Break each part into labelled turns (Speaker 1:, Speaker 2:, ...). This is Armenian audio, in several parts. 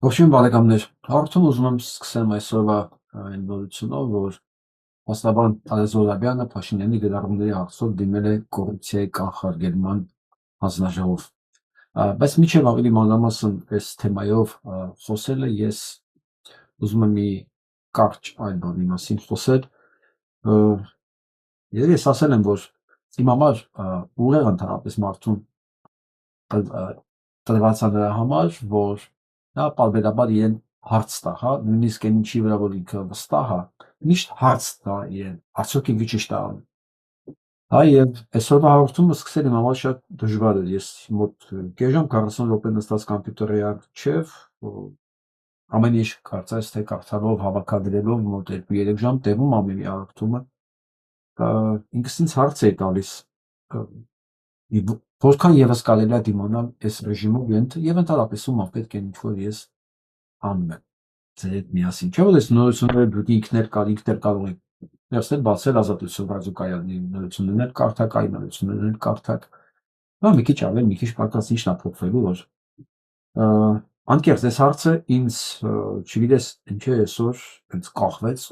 Speaker 1: Ողջույն բարեկամներ, հաղորդում ուզում եմ սկսեմ այսօրվա այն նորությունով, որ Փաստաբան Ալեզ Զոհրաբյանը Փաշինյանի գրառումների հարցով դիմել է կոռուպցիայի կանխարգելման հանձնաժողով։ Բայց մինչև ավելի մանրամասն այս թեմայով խոսելը ես ուզում եմ մի կարճ այլ բանի մասին խոսել։ Ես ասել եմ, որ իմ համար ուղեղ ընդհանրապես մարդուն տրված է նրա համար, որ նա պարբերաբար իրեն հարց տա, հա, նույնիսկ այն ինչի վրա որ ինքը վստահ է, միշտ հարց տա իրեն, արդյոք ինքը ճիշտ է անում։ Հա, եւ այսօրվա հաղորդումը սկսել իմ համար շատ դժվար էր։ Ես մոտ կես ժամ 40 րոպե նստած կոմպյուտերի առջև, ամեն ինչ կարծես թե կարդալով, հավաքագրելով մոտ 2-3 ժամ տևում ամեն մի հաղորդումը, ինքս ինձ հարց էի տալիս, որքան եւս կարելի է դիմանալ այս ռեժիմով եւ ընդհանրապես ումա պետք է ինչ-որ ես անում եմ ձեր հետ միասին։ Չէ՞ որ այս նորությունները դուք ինքներ կարող եք ներսել բացել Ազատություն ռադիոկայանի նորություններ կարդաք, այլ նորություններ կարդաք։ Հա, մի քիչ ավել, մի քիչ պակաս ինչն է փոխվելու, որ անկեղծ այս հարցը ինձ չգիտես ինչի այսօր ինձ կախվեց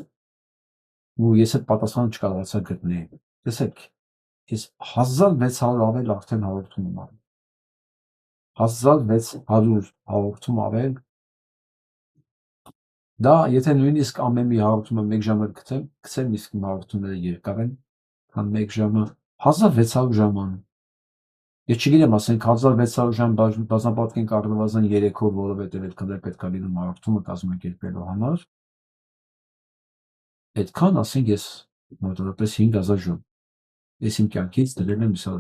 Speaker 1: ու ես այդ պատասխանը չկարողացա գտնել։ Տեսեք, ես 1600 ավել արդեն հաղորդում եմ արել։ 1600 հաղորդում ավել։ Դա եթե նույնիսկ ամեն մի հաղորդումը 1 ժամ էլ գցեմ, իսկ իմ հաղորդումները երկար են, քան 1 ժամը, 1600 ժամ անում։ Ես չգիտեմ, ասենք 1600 ժամ բազմապատկենք առնվազն 3-ով, որովհետև այդքան պետք է լինում հաղորդումը կազմակերպելու համար։ Այդքան, ասենք ես մոտավորապես 5000 ժամ։ Ես իմ կյանքից դրել եմ սա։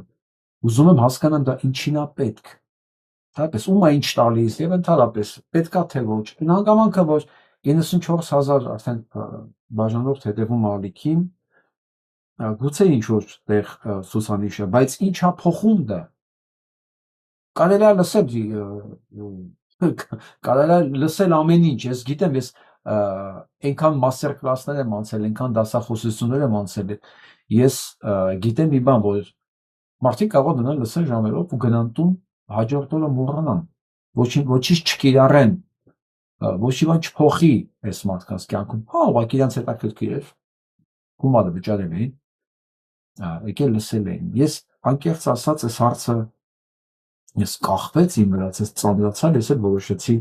Speaker 1: Ուզում եմ հասկանամ դա ինչին է պետք։ Ընդհանրապես ում է ինչ տալիս եւ ընդհանրապես պետքա թե ոչ։ Հանգամանքը որ 94000 արդեն բաժանորդ հետևում ալիքին, գուցե ինչ որ տեղ ցուցանիշը, բայց ինչա փոխում դա։ Կարելի է լսել, կարելի է լսել ամեն ինչ։ Ես գիտեմ, ես այնքան մաստեր կլասներ եմ անցել, այնքան դասախոսություններ եմ անցել։ Ես գիտեմ մի բան, որ մարդիկ կարող են լսել ժամերով ու գնան տուն, հաջորդ օրը մոռանան, ոչինչ չկիրառեն, ոչ մի բան չփոխի այս մարդկանց կյանքում։ Հա, ուղղակի իրանց հետաքրքիր էր, գումարը վճարել էին, եկել լսել էին։ Ես անկեղծ ասած այս հարցը ես կախվեց իմ վրաց, ես ծանրացա, ես էլ որոշեցի